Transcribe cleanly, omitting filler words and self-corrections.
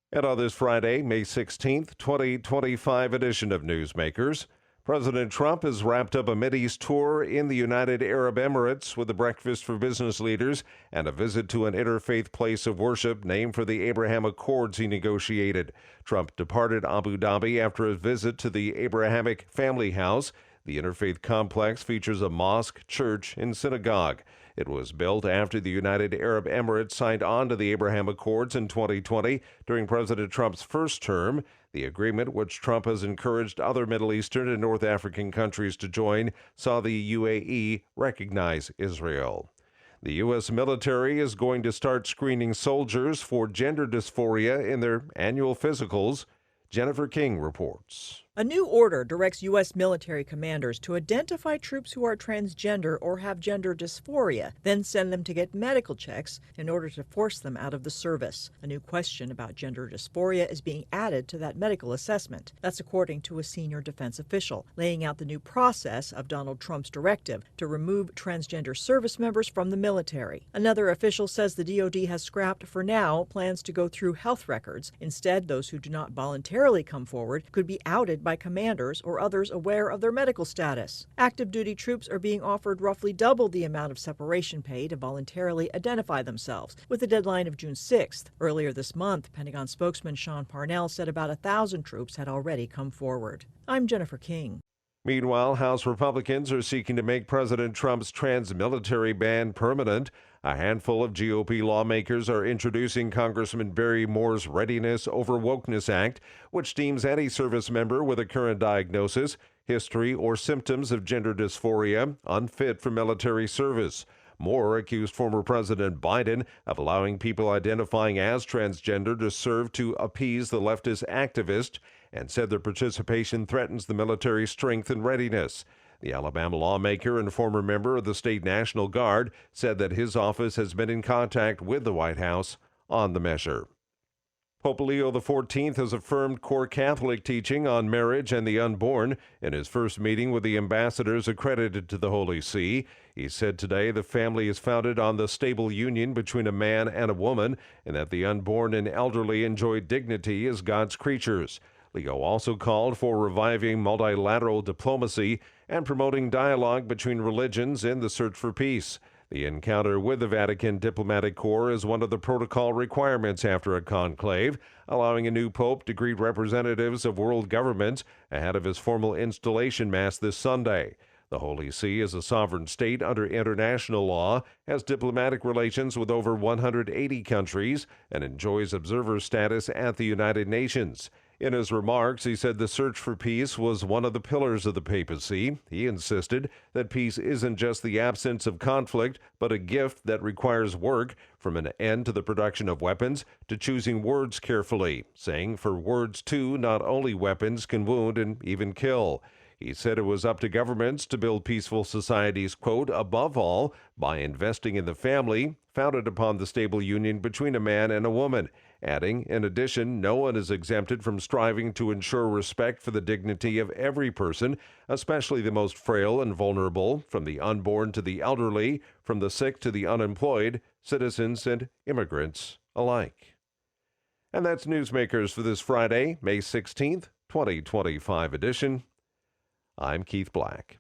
And on this Friday, May 16th, 2025 edition of Newsmakers, President Trump has wrapped up a Mideast tour in the United Arab Emirates with a breakfast for business leaders and a visit to an interfaith place of worship named for the Abraham Accords he negotiated. Trump departed Abu Dhabi after a visit to the Abrahamic Family House. The interfaith complex features a mosque, church, and synagogue. It was built after the United Arab Emirates signed on to the Abraham Accords in 2020 during President Trump's first term. The agreement, which Trump has encouraged other Middle Eastern and North African countries to join, saw the UAE recognize Israel. The U.S. military is going to start screening soldiers for gender dysphoria in their annual physicals. Jennifer King reports. A new order directs U.S. military commanders to identify troops who are transgender or have gender dysphoria, then send them to get medical checks in order to force them out of the service. A new question about gender dysphoria is being added to that medical assessment. That's according to a senior defense official, laying out the new process of Donald Trump's directive to remove transgender service members from the military. Another official says the DoD has scrapped, for now, plans to go through health records. Instead, those who do not voluntarily come forward could be outed by commanders or others aware of their medical status. Active duty troops are being offered roughly double the amount of separation pay to voluntarily identify themselves, with a deadline of June 6th. Earlier this month, Pentagon spokesman Sean Parnell said about 1,000 troops had already come forward. I'm Jennifer King. Meanwhile, House Republicans are seeking to make President Trump's trans-military ban permanent. A handful of GOP lawmakers are introducing Congressman Barry Moore's Readiness Over Wokeness Act, which deems any service member with a current diagnosis, history, or symptoms of gender dysphoria unfit for military service. Moore accused former President Biden of allowing people identifying as transgender to serve to appease the leftist activist and said their participation threatens the military strength and readiness. The Alabama lawmaker and former member of the state National Guard said that his office has been in contact with the White House on the measure. Pope Leo XIV has affirmed core Catholic teaching on marriage and the unborn in his first meeting with the ambassadors accredited to the Holy See. He said today the family is founded on the stable union between a man and a woman, and that the unborn and elderly enjoy dignity as God's creatures. Leo also called for reviving multilateral diplomacy and promoting dialogue between religions in the search for peace. The encounter with the Vatican Diplomatic Corps is one of the protocol requirements after a conclave, allowing a new pope to greet representatives of world governments ahead of his formal installation mass this Sunday. The Holy See is a sovereign state under international law, has diplomatic relations with over 180 countries, and enjoys observer status at the United Nations. In his remarks, he said the search for peace was one of the pillars of the papacy. He insisted that peace isn't just the absence of conflict, but a gift that requires work, from an end to the production of weapons to choosing words carefully, saying for words too, not only weapons can wound and even kill. He said it was up to governments to build peaceful societies, quote, above all, by investing in the family, founded upon the stable union between a man and a woman, adding, in addition, no one is exempted from striving to ensure respect for the dignity of every person, especially the most frail and vulnerable, from the unborn to the elderly, from the sick to the unemployed, citizens and immigrants alike. And that's Newsmakers for this Friday, May 16th, 2025 edition. I'm Keith Black.